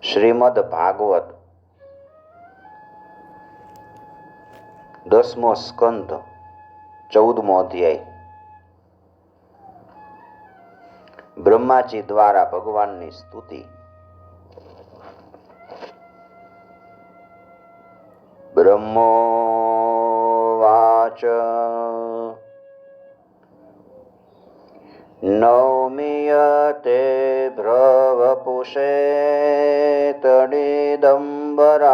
શ્રીમદ ભાગવત 10મો સ્કંધ 14મો અધ્યાય. બ્રહ્માજી દ્વારા ભગવાનની સ્તુતિ. બ્રહ્મોવાચ નૌમિયતે ભ્રવપુષે તડિદંબરાય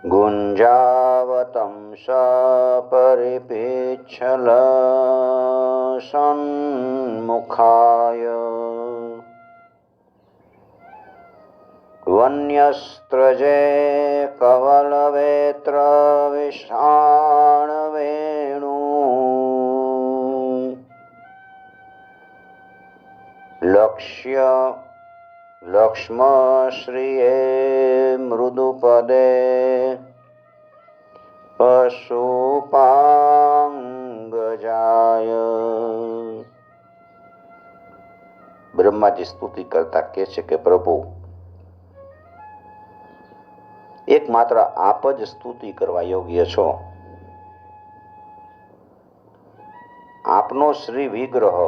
ગુંજાવતં સપરિપિચ્છલ સન્મુખાય વન્યસ્ત્રજે કવલવેત્ર વિષાણવેણુ લક્ષ્ય લક્ષ્મશ્રિયે મૃદુપદે પશુપાંગજાય. બ્રહ્માજી સ્તુતિ કરતા કહે છે કે પ્રભુ, એકમાત્ર આપ જ સ્તુતિ કરવા યોગ્ય છો. આપનો શ્રી વિગ્રહ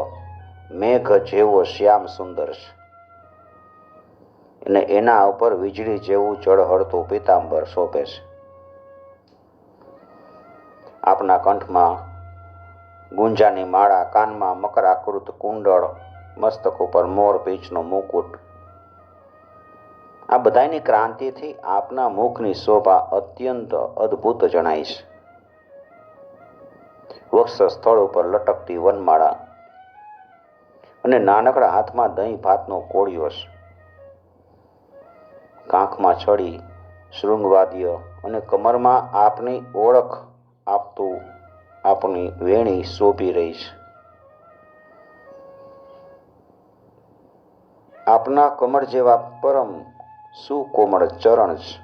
મેઘ જેવો શ્યામ સુંદર છે અને એના ઉપર વીજળી જેવું ઝળહળતું પીતાંબર શોભે છે. આપના કંઠમાં ગુંજાની માળા, કાનમાં મકરાકૃત કુંડળ, મસ્તક ઉપર મોર પીંછનો મુકુટ, આ બધાની ક્રાંતિથી આપના મુખની શોભા અત્યંત અદ્ભુત જણાય છે. વક્ષ સ્થળ ઉપર લટકતી વનમાળા અને નાનકડા હાથમાં દહીં ભાતનો કોળિયો છે. કાંખમાં છડી, શૃંગવાદ્ય અને કમરમાં આપની ઓળખ આપતું આપની વેણી શોભી રહી છે. આપના કમળ જેવા પરમ સુકોમળ ચરણ છે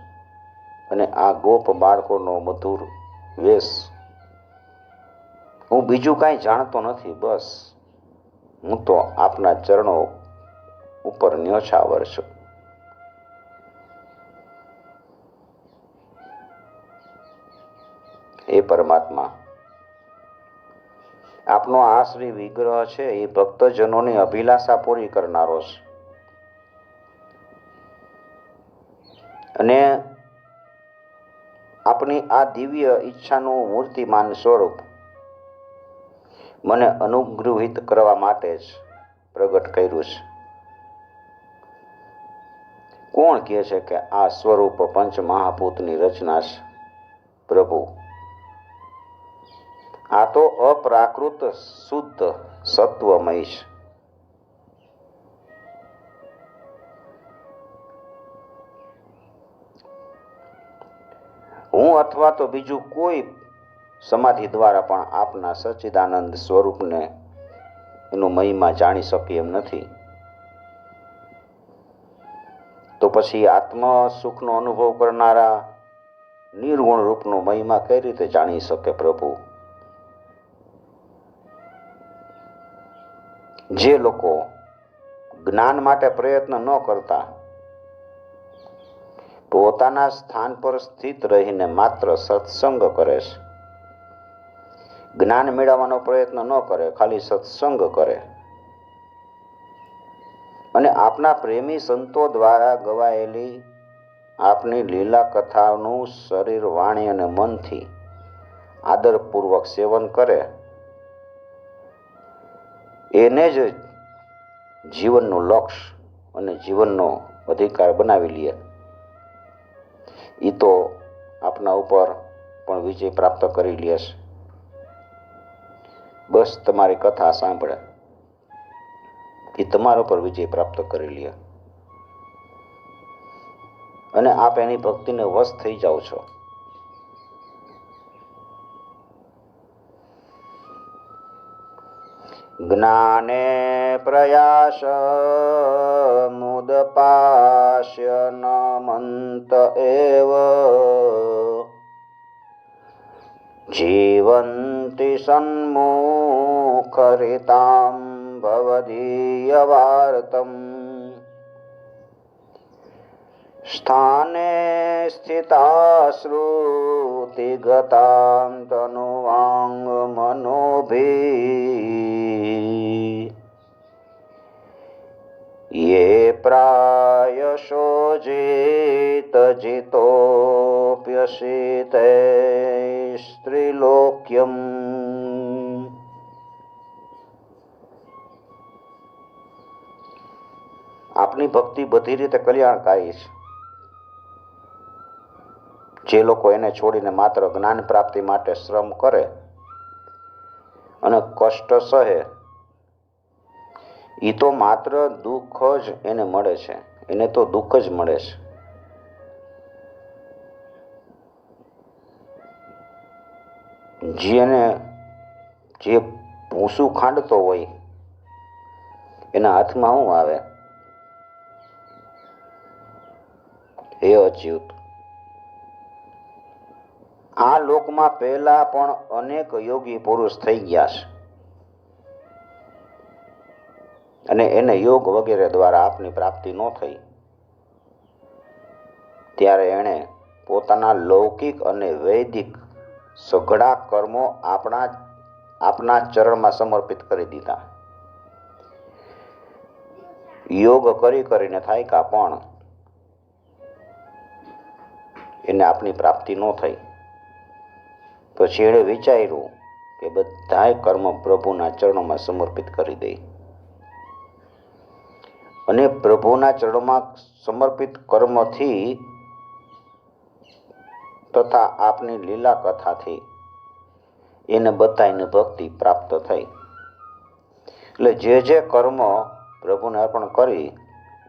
અને આ ગોપ બાળકોનો મધુર વેશ. હું બીજું કાંઈ જાણતો નથી, બસ હું તો આપના ચરણો ઉપર ન્યોછાવર છું. એ પરમાત્મા, આપનો આ શ્રી વિગ્રહ છે એ ભક્તજનોની અભિલાષા પૂરી કરનારો છે અને આપની આ દિવ્ય ઈચ્છાનું મૂર્તિમાન સ્વરૂપ મને અનુગૃહિત કરવા માટે જ પ્રગટ કર્યું છે. કોણ કહે છે કે આ સ્વરૂપ પંચ મહાભૂતની રચના છે? પ્રભુ, આ તો અપ્રાકૃત શુદ્ધ સત્વમય છે. હું અથવા તો બીજું કોઈ સમાધિ દ્વારા પણ આપના સચ્ચિદાનંદ સ્વરૂપને એનું મહિમા જાણી શકે એમ નથી. તો પછી આત્મ સુખનો અનુભવ કરનારા નિર્ગુણ રૂપનો મહિમા કઈ રીતે જાણી શકે? પ્રભુ, જે લોકો જ્ઞાન માટે પ્રયત્ન ન કરતા, પોતાના સ્થાન પર સ્થિત રહીને માત્ર સત્સંગ કરે છે, જ્ઞાન મેળવવાનો પ્રયત્ન ન કરે, ખાલી સત્સંગ કરે અને આપના પ્રેમી સંતો દ્વારા ગવાયેલી આપની લીલા કથાનું શરીર, વાણી અને મનથી આદરપૂર્વક સેવન કરે, એને જ જીવનનું લક્ષ્ય અને જીવનનો અધિકાર બનાવી લે, એ તો આપના ઉપર પણ વિજય પ્રાપ્ત કરી લે છે. બસ તમારી કથા સાંભળે એ તમારા ઉપર વિજય પ્રાપ્ત કરી લે અને આપ એની ભક્તિને વશ થઈ જાઓ છો. જ્ઞાને પ્રયાસ મુદપાસ્ય નમંત એવ જીવંતિ સન્મુખરિતામ ભવદીયવાર્તમ સ્થાને સ્થિતા શ્રુતિગતાં તનુવાંગ મનોભી યે પ્રાયશો જીત જીતોપ્યસિતે સ્ત્રીલોક્યમ. આપની ભક્તિ બધી રીતે કલ્યાણકારી છે. જે લોકો એને છોડીને માત્ર જ્ઞાન પ્રાપ્તિ માટે શ્રમ કરે અને કષ્ટ સહે, એ તો માત્ર દુઃખ જ એને મળે છે. એને તો દુઃખ જ મળે છે. જે ભૂસું ખાંડતો હોય એના હાથમાં શું આવે? હે અચ્યુત, આ લોકમાં પહેલા પણ અનેક યોગી પુરુષ થઈ ગયા છે અને એને યોગ વગેરે દ્વારા આપની પ્રાપ્તિ ન થઈ. ત્યારે એણે પોતાના લૌકિક અને વૈદિક સઘળા કર્મો આપના ચરણમાં સમર્પિત કરી દીધા. યોગ કરીને થાયકા પણ એને આપની પ્રાપ્તિ ન થઈ. પછી એણે વિચાર્યું કે બધાય કર્મ પ્રભુના ચરણોમાં સમર્પિત કરી દે. અને પ્રભુના ચરણોમાં સમર્પિત કર્મથી તથા આપની લીલા કથાથી એને બધાને ભક્તિ પ્રાપ્ત થઈ. એટલે જે કર્મ પ્રભુને અર્પણ કરી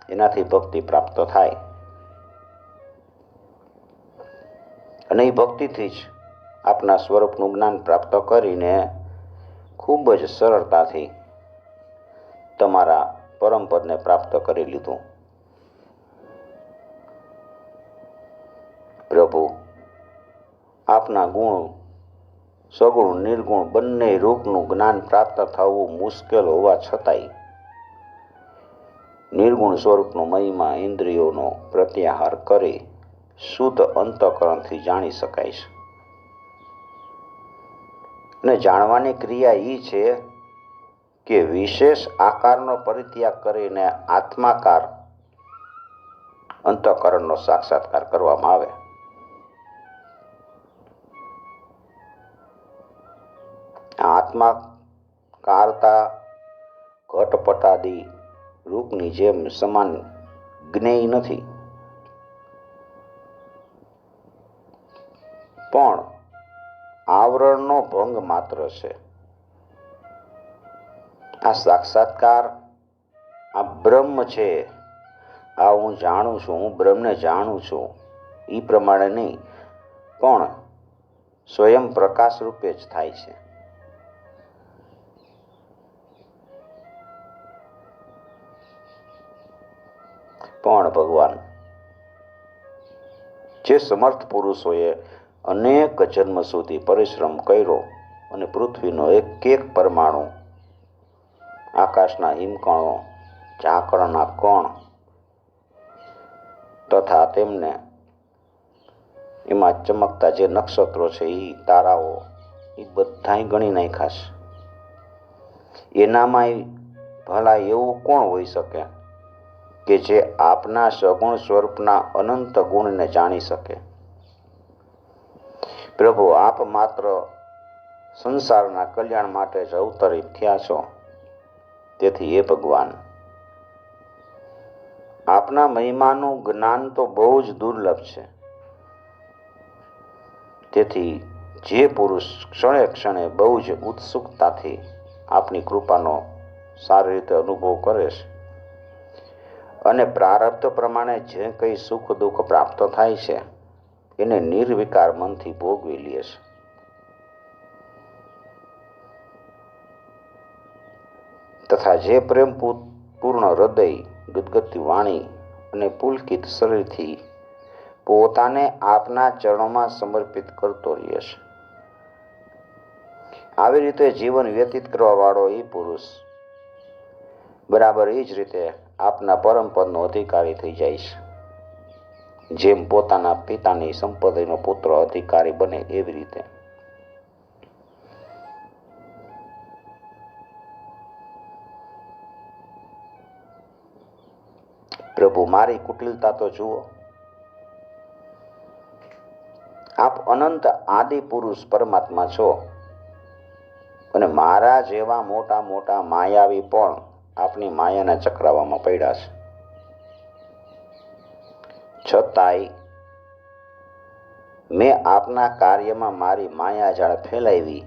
એનાથી ભક્તિ પ્રાપ્ત થાય. અને એ ભક્તિથી જ આપના સ્વરૂપનું જ્ઞાન પ્રાપ્ત કરીને ખૂબ જ સરળતાથી તમારા પરમપદને પ્રાપ્ત કરી લીધું. પ્રભુ, આપના ગુણ સગુણ નિર્ગુણ બંને રૂપનું જ્ઞાન પ્રાપ્ત થવું મુશ્કેલ હોવા છતાંય નિર્ગુણ સ્વરૂપનો મહિમા ઇન્દ્રિયોનો પ્રત્યાહાર કરી શુદ્ધ અંતઃકરણથી જાણી શકાય છે. અને જાણવાની ક્રિયા એ છે કે વિશેષ આકારનો પરિત્યાગ કરીને આત્માકાર અંતઃકરણનો સાક્ષાત્કાર કરવામાં આવે. આત્માકારતા ઘટપટાદી રૂપની જેમ સમાન જ્ઞેય નથી, પણ આવરણનો ભંગ માત્ર છે. આ સાક્ષાત્કાર, આ બ્રહ્મ છે, આ હું જાણું છું, હું બ્રહ્મને જાણું છું, એ પ્રમાણે નહીં, પણ સ્વયં પ્રકાશ રૂપે જ થાય છે. પણ ભગવાન, જે સમર્થ પુરુષોએ અનેક જન્મ સુધી પરિશ્રમ કર્યો અને પૃથ્વીનો એક એક પરમાણુ, આકાશના હિમકણો, ઝાકળના કણ તથા તેમને એમાં ચમકતા જે નક્ષત્રો છે, એ તારાઓ, એ બધાય ગણી નાખ્યા છે. એનામાં ભલા એવું કોણ હોઈ શકે કે જે આપના સગુણ સ્વરૂપના અનંત ગુણને જાણી શકે? પ્રભુ, આપ માત્ર સંસારના કલ્યાણ માટે જ અવતરિત થયા છો. તેથી એ ભગવાન, આપના મહિમાનું જ્ઞાન તો બહુ જ દુર્લભ છે. તેથી જે પુરુષ ક્ષણે ક્ષણે બહુ જ ઉત્સુકતાથી આપની કૃપાનો સારી રીતે અનુભવ કરે છે અને પ્રારબ્ધ પ્રમાણે જે કંઈ સુખ દુઃખ પ્રાપ્ત થાય છે એને નિર્વિકાર મનથી ભોગવી લે છે. તથા જે પ્રેમ પૂર્ણ હૃદય, ગદગદતી વાણી અને પુલકિત શરીરથી પોતાને આપના ચરણોમાં સમર્પિત કરતો રહે છે, આવી રીતે જીવન વ્યતીત કરવા વાળો એ પુરુષ બરાબર એ જ રીતે આપના પરમ પદનો અધિકારી થઈ જાય છે. જેમ પોતાના પિતાની સંપત્તિનો પુત્ર અધિકારી બને એવી રીતે. પ્રભુ, મારી કુટિલતા તો જુઓ. આપ અનંત આદિ પુરુષ પરમાત્મા છો અને મારા જેવા મોટા મોટા માયાવી પણ આપની માયાના ચક્રાવામાં પડ્યા છે. છતાંય મેં આપના કાર્યમાં મારી માયાજાળ ફેલાવી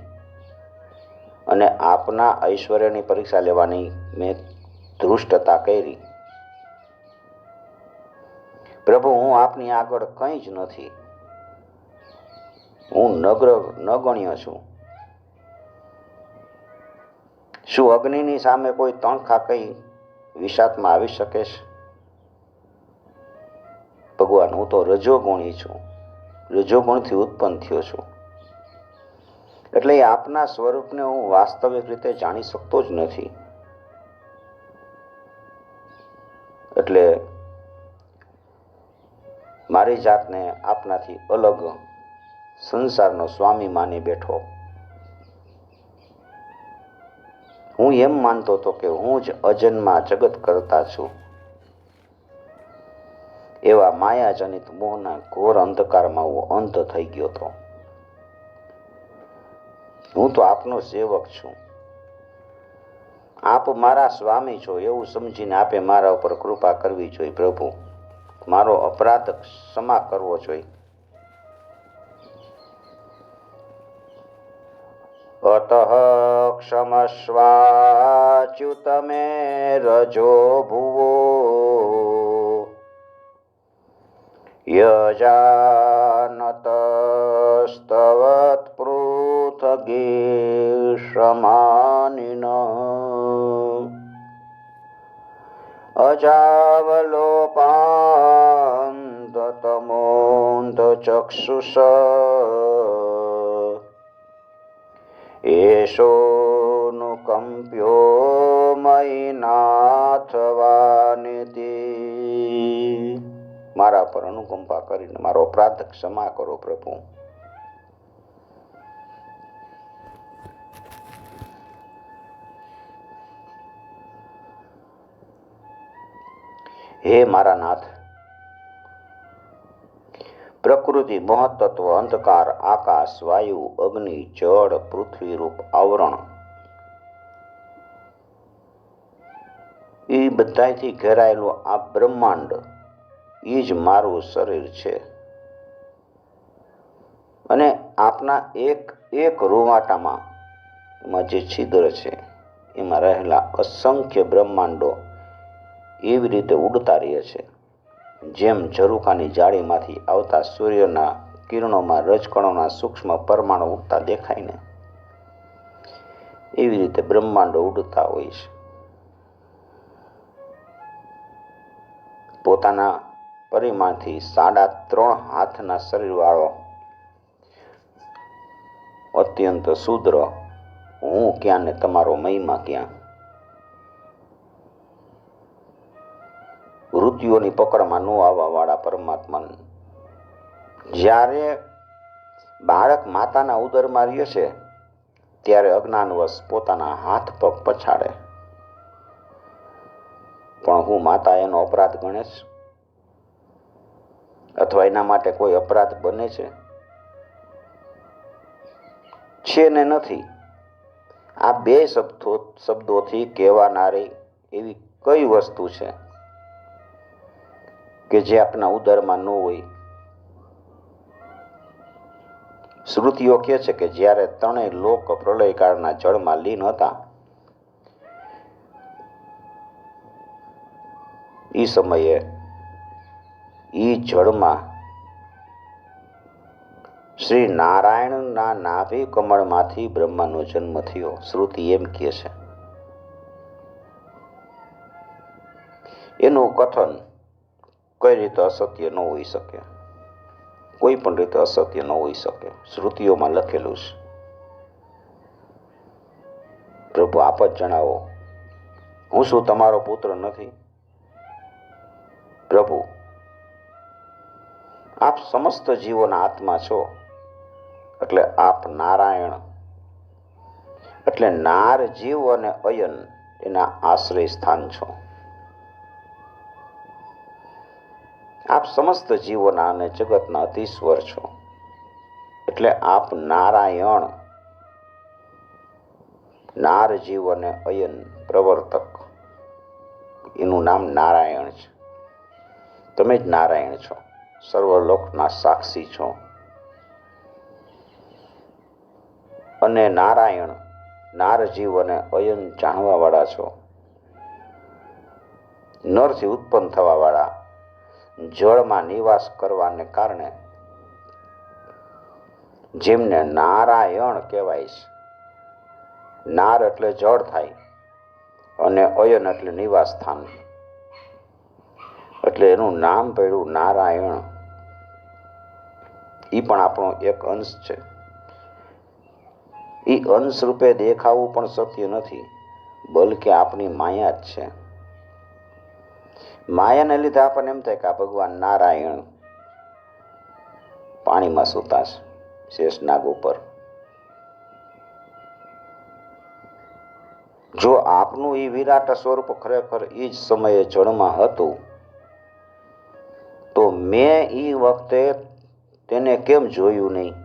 અને આપના ઐશ્વર્યની પરીક્ષા લેવાની મેં ધૃષ્ટતા કરી. પ્રભુ, હું આપની આગળ કંઈ જ નથી. હું નગણ્ય છું. શું અગ્નિની સામે કોઈ તણખા કઈ વિષાતમાં આવી શકે છે? ભગવાન, હું તો રજોગુણી છું. રજોગુણથી ઉત્પન્ન થયો છું. એટલે આપના સ્વરૂપને હું વાસ્તવિક રીતે જાણી શકતો જ નથી. એટલે મારી જાતને આપનાથી અલગ સંસારનો સ્વામી માની બેઠો. હું એમ માનતો હતો કે હું જ અજન્મા જગત કરતા છું. એવા માયાજનિત મોહના ઘોર અંધકારમાં હું અંત થઈ ગયો હતો. હું તો આપનો સેવક છું. આપ મારા સ્વામી છો એવું સમજીને આપે મારા ઉપર કૃપા કરવી જોઈએ. પ્રભુ, મારો અપરાધ ક્ષમા કરવો જોઈએ. અતઃ ક્ષમસ્વાચ્યુત મે રજો ભુવો યજાનતસ્તવત પૃથગીષમાનિન અજાવલોપાંતતમોંધચક્ષુષ એષોનુકંપ્યો મયિ નાથવાનિતિ. મારા પર અનુકંપા કરીને મારો અપરાધ ક્ષમા કરો પ્રભુ. હે મારા નાથ, પ્રકૃતિ, મહત્તત્વ, અંધકાર, આકાશ, વાયુ, અગ્નિ, જળ, પૃથ્વી રૂપ આવરણ એ બધાથી ઘેરાયેલું આ બ્રહ્માંડ એ જ મારું શરીર છે. અને આપના એક એક રૂવાટામાં એમાં જે છિદ્ર છે એમાં રહેલા અસંખ્ય બ્રહ્માંડો એવી રીતે ઉડતા રહે છે જેમ ઝરૂખાની જાળીમાંથી આવતા સૂર્યના કિરણોમાં રજકણોના સૂક્ષ્મ પરમાણુ ઉડતા દેખાય ને એવી રીતે બ્રહ્માંડો ઉડતા હોય છે. પોતાના પરિમાણથી 3.5 હાથના શરીરવાળો અત્યંત શુદ્ર હું ક્યાં ને તમારો મહિમા ક્યાં. વૃત્તિઓની પકડમાં ન આવવા વાળા પરમાત્મા જ્યારે બાળક માતાના ઉદરમાં રહે છે ત્યારે અજ્ઞાનવશ પોતાના હાથ પગ પછાડે, પણ હું માતા એનો અપરાધ ગણે છે અથવા એના માટે કોઈ અપરાધ બને છે ને નથી. આ બે શબ્દોથી કહેવાનારી એવી કઈ વસ્તુ છે કે જે આપણા ઉદરમાં ન હોય? શ્રુતિઓ કહે છે કે જ્યારે ત્રણેય લોક પ્રલયકાળના જળમાં લીન હતા એ સમયે એ જળમાં શ્રી નારાયણના નાભી કમળમાંથી બ્રહ્માનો જન્મ થયો. શ્રુતિ એમ કહે છે. એનું કથન કઈ રીતે અસત્ય ન હોઈ શકે? કોઈ પણ રીતે અસત્ય ન હોઈ શકે. શ્રુતિઓમાં લખેલું છે. પ્રભુ, આપ જ જણાવો હું શું તમારો પુત્ર નથી? પ્રભુ, આપ સમસ્ત જીવોના આત્મા છો, એટલે આપ નારાયણ, એટલે નાર જીવ અને અયન એના આશ્રય સ્થાન છો. આપ સમસ્ત જીવોના અને જગતના અધીશ્વર છો, એટલે આપ નારાયણ, નાર જીવ અને અયન પ્રવર્તક, એનું નામ નારાયણ છે. તમે જ નારાયણ છો, સર્વલોકના સાક્ષી છો. અને નારાયણ, નાર જીવ અને અયન જાણવા વાળા છો. નરથી ઉત્પન્ન થવા વાળા, જળમાં નિવાસ કરવાને કારણે જેમને નારાયણ કહેવાય છે. નાર એટલે જળ થાય અને અયન એટલે નિવાસ સ્થાન, એટલે એનું નામ પડ્યું નારાયણ. એ પણ આપણો એક અંશ છે. એ અંશ રૂપે દેખાવું પણ સત્ય નથી, બલકે આપણી માયા જ છે. માયાને લીધે આપણને એમ થાય કે આ ભગવાન નારાયણ પાણીમાં સૂતા છે, શેષનાગ ઉપર. જો આપનું એ વિરાટ સ્વરૂપ ખરેખર એ જ સમયે જળમાં હતું, તો મેં એ વખતે તેને કેમ જોયું નહીં?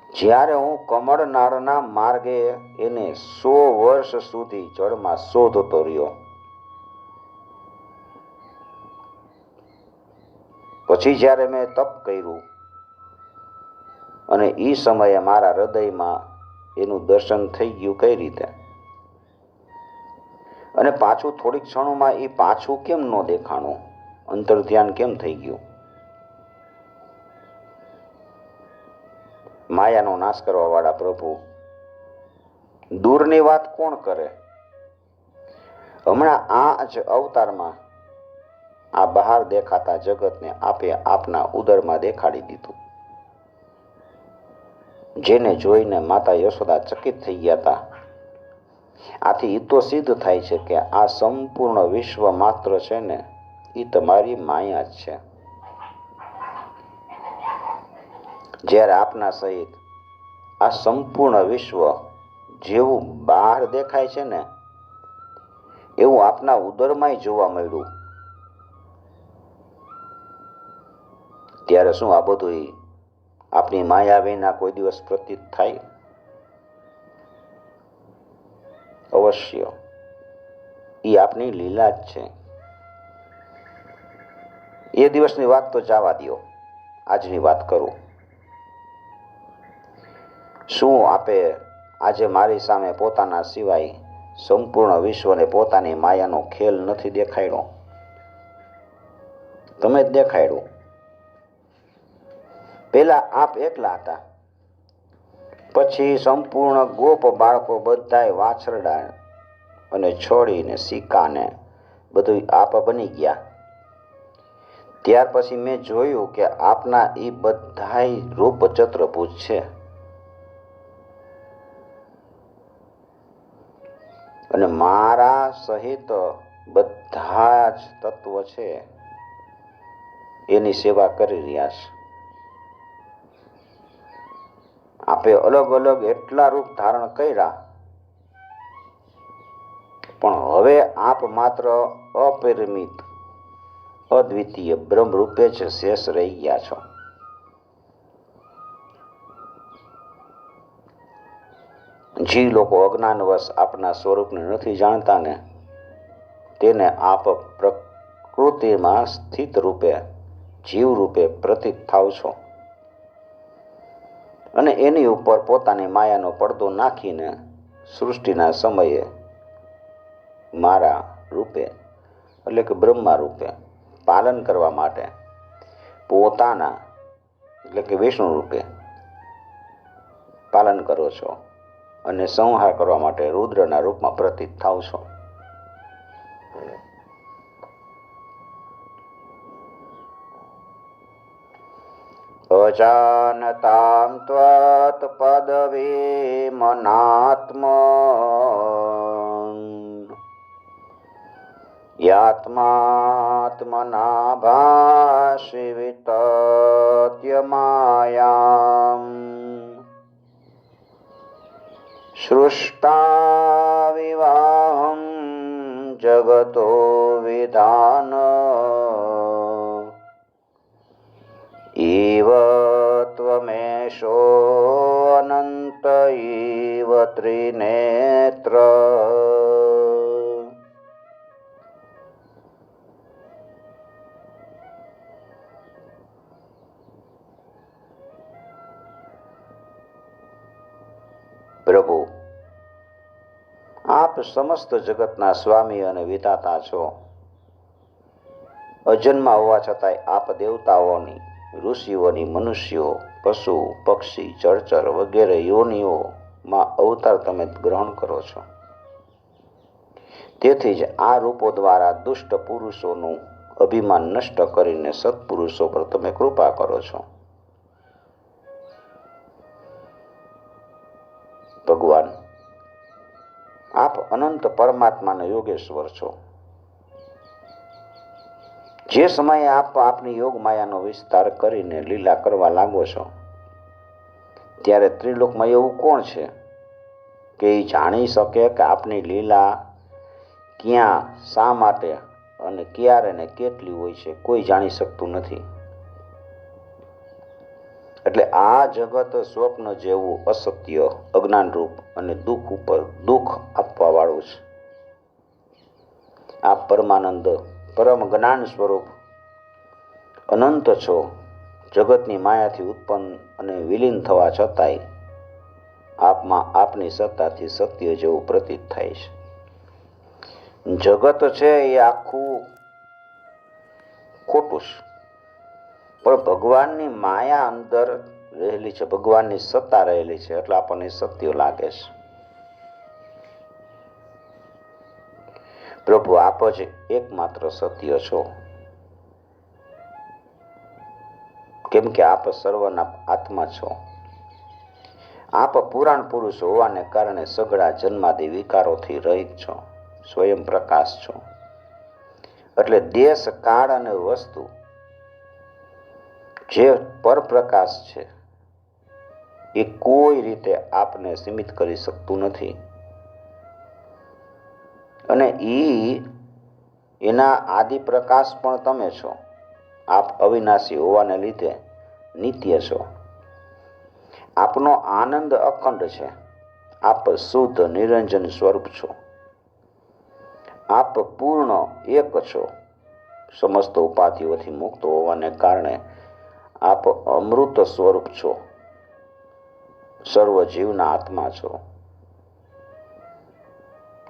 જ્યારે હું કમળનાળના માર્ગે એને 100 વર્ષ સુધી જળમાં શોધતો રહ્યો, પછી જ્યારે મેં તપ કર્યું અને એ સમયે મારા હૃદયમાં એનું દર્શન થઈ ગયું. કઈ રીતે? અને પાછું થોડીક ક્ષણોમાં એ પાછું કેમ ન દેખાણું? અંતર ધ્યાન કેમ થઈ ગયું? માયાનો નાશ કરવા વાળા પ્રભુ, દૂરની વાત કોણ કરે? હમણાં આ જ અવતારમાં આ બહાર દેખાતા જગતને આપે આપના ઉદરમાં દેખાડી દીધું. જેને જોઈને માતા યશોદા ચકિત થઈ ગયા હતા. આથી એ તો સિદ્ધ થાય છે કે આ સંપૂર્ણ વિશ્વ માત્ર છે ને, એ તમારી માયા જ છે. જ્યારે આપના સહિત આ સંપૂર્ણ વિશ્વ જેવું બહાર દેખાય છે ને, એવું આપના ઉદરમાંય જોવા મળ્યું. ત્યારે શું આ બધું આપની માયા વિના કોઈ દિવસ પ્રતીત થાય? અવશ્ય. એ આપની લીલા જ છે. એ દિવસની વાત તો જવા દો, આજની વાત કરું. શું આપે આજે મારી સામે પોતાના સિવાય સંપૂર્ણ વિશ્વને પોતાની માયાનો ખેલ નથી દેખાડ્યો? તમે જ દેખાડ્યું. પેલા આપ એકલા હતા, પછી સંપૂર્ણ ગોપ બાળકો બધાય વાછરડા અને છોડીને સિક્કાને બધું આપ બની ગયા. ત્યાર પછી મેં જોયું કે આપના એ બધાય રૂપ ચતુર્ભુજ છે. અને મારા સહિત બધા જ તત્વ છે એની સેવા કરી રહ્યા છે. આપે અલગ અલગ એટલા રૂપ ધારણ કર્યા, પણ હવે આપ માત્ર અપરિમિત અદ્વિતીય બ્રહ્મ રૂપે જ શેષ રહી ગયા છો. જે લોકો અજ્ઞાનવશ આપના સ્વરૂપને નથી જાણતા ને, તેને આપ પ્રકૃતિમાં સ્થિત રૂપે જીવ રૂપે પ્રતીત થાવ છો. અને એની ઉપર પોતાની માયાનો પડદો નાખીને સૃષ્ટિના સમયે મારા રૂપે એટલે કે બ્રહ્મા રૂપે પાલન કરવા માટે પોતાના એટલે કે વિષ્ણુ રૂપે પાલન કરો છો અને સંહાર કરવા માટે રુદ્રના રૂપમાં પ્રતીત થાવ છો. जानतां त्वत्पदवीमनात्मन् यात्मात्मना भासि वितत्य मायाम् सृष्टाविवाहं जगतो विधान इव त्वमेषो अनन्त इव त्रिनेत्र પ્રભુ, આપ સમસ્ત જગતના સ્વામી અને વિધાતા છો. અજન્મા હોવા છતાંય આપ દેવતાઓની, ઋષિઓની, મનુષ્યો, પશુ, પક્ષી, જળચર વગેરે યોનિઓમાં અવતાર તમે ગ્રહણ કરો છો. તેથી જ આ રૂપો દ્વારા દુષ્ટ પુરુષોનું અભિમાન નષ્ટ કરીને સત્પુરુષો પર તમે કૃપા કરો છો. ભગવાન, આપ અનંત પરમાત્માના યોગેશ્વર છો. જે સમયે આપ આપની યોગ માયાનો વિસ્તાર કરીને લીલા કરવા લાગો છો, ત્યારે ત્રિલોકમાં એવું કોણ છે કે એ જાણી શકે કે આપની લીલા ક્યાં, શા માટે અને ક્યારે ને કેટલી હોય છે? કોઈ જાણી શકતું નથી. એટલે આ જગત સ્વપ્ન જેવું અસત્ય, અજ્ઞાનરૂપ અને દુઃખ ઉપર દુઃખ આપવા વાળું છે. આપ પરમાનંદ, પરમ જ્ઞાન સ્વરૂપ અનંત છો. જગતની માયાથી ઉત્પન્ન અને વિલીન થવા છતાંય આપમાં આપની સત્તાથી સત્ય જેવું પ્રતીત થાય છે. જગત છે એ આખું ખોટું છે, પણ ભગવાનની માયા અંદર રહેલી છે, ભગવાનની સત્તા રહેલી છે, એટલે આપણને સત્ય લાગે છે. પ્રભુ, આપ જ એકમાત્ર સત્ય છો, કેમ કે આપ સર્વના આત્મા છો. આપ પુરાણ પુરુષ હોવાને કારણે સઘળા જન્માદિ વિકારોથી રહિત છો, સ્વયં પ્રકાશ છો. એટલે દેશ, કાળ અને વસ્તુ જે પરપ્રકાશ છે એ કોઈ રીતે આપને સીમિત કરી શકતું નથી. અને એના આદિ પ્રકાશ પણ તમે છો. આપ અવિનાશી હોવાને લીધે નિત્ય છો. આપનો આનંદ અખંડ છે. આપ શુદ્ધ નિરંજન સ્વરૂપ છો. આપ પૂર્ણ એક છો. સમસ્ત ઉપાધિઓથી મુક્ત હોવાને કારણે આપ અમૃત સ્વરૂપ છો. સર્વ જીવના આત્મા છો.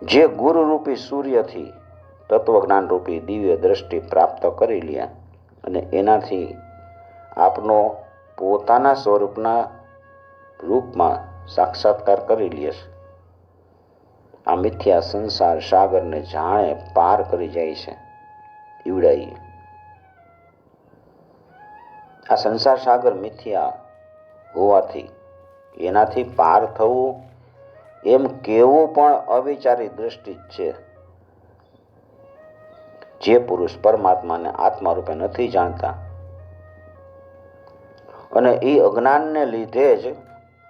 જે ગુરુરૂપી સૂર્યથી તત્વજ્ઞાન રૂપી દિવ્ય દ્રષ્ટિ પ્રાપ્ત કરી લે અને એનાથી આપનો પોતાના સ્વરૂપના રૂપમાં સાક્ષાત્કાર કરી લે છે, આ મિથ્યા સંસાર સાગરને જાણે પાર કરી જાય છે. ઈવડાઈ આ સંસાર સાગર મિથ્યા હોવાથી એનાથી પાર થવું એમ કેવું પણ અવિચારી દ્રષ્ટિ છે. જે પુરુષ પરમાત્માને આત્મા રૂપે નથી જાણતા અને એ અજ્ઞાનને લીધે જ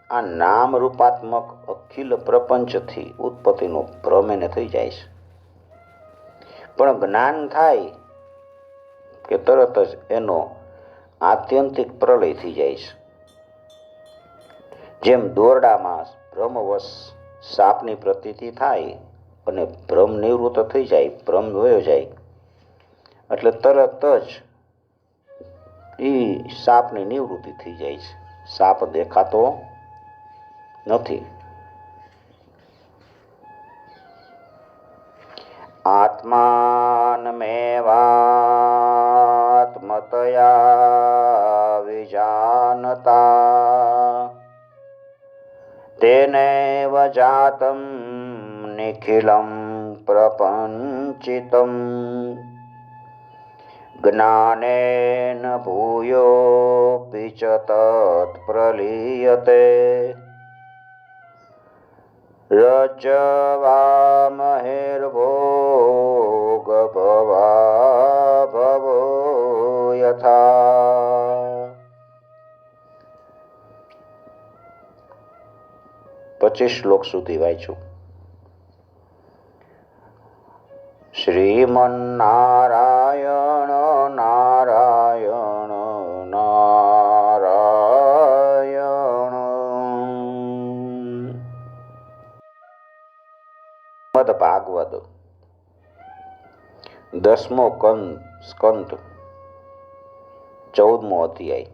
આ નામ રૂપાત્મક અખિલ પ્રપંચથી ઉત્પત્તિનો ભ્રમ એને થઈ જાય છે. પણ જ્ઞાન થાય કે તરત જ એનો આત્યંતિક પ્રલય થઈ જાય છે. જેમ દોરડામાં ભ્રમવશ સાપની પ્રતીતિ થાય અને ભ્રમ નિવૃત્ત થઈ જાય, ભ્રમ વયો જાય, એટલે તરત જ એ સાપની નિવૃત્તિ થઈ જાય છે. સાપ દેખાતો નથી. આત્માનમેવાત્મતયા વિજાનતા તેનૈવ જાતં નિખિલં પ્રપંચિતં જ્ઞાનેન ભૂયોऽપि ચ તત્પ્રલીયતે રજ્જવામહેર્ભોગભવા ભવો યથા. 25 શ્લોક સુધી વાંચ્યું. શ્રીમન્નારાયણ નારાયણ નારાયણ. શ્રીમદ ભાગવત 10મો સ્કંદ 14મો અધ્યાય.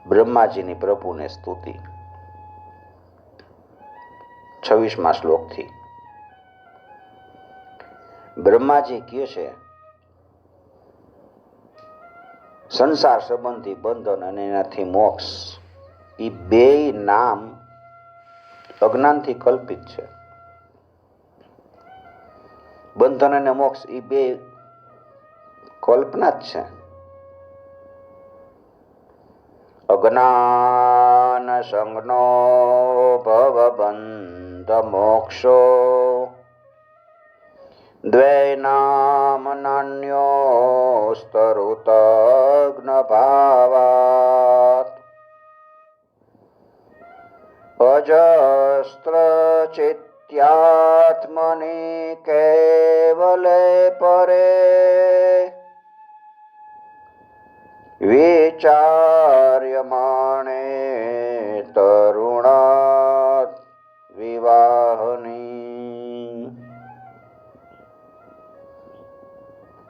બ્રહ્માજીની પ્રભુને સ્તુતિ. 26મા શ્લોકથી. બ્રહ્માજી કહે છે, સંસાર સંબંધી બંધન અને એનાથી મોક્ષ એ બેય નામ અજ્ઞાનથી કલ્પિત છે. બંધન અને મોક્ષ એ બે કલ્પના જ છે. અજ્ઞાન સંજ્ઞો ભવબંધ મોક્ષો દ્વે નામ નાન્યોસ્તરુતજ્ઞ ભાવાત અજસ્ત્ર ચિત્યાત્મનિ કેવલે પરે વિચાર્યમાણે તરુણાત વિવાહની.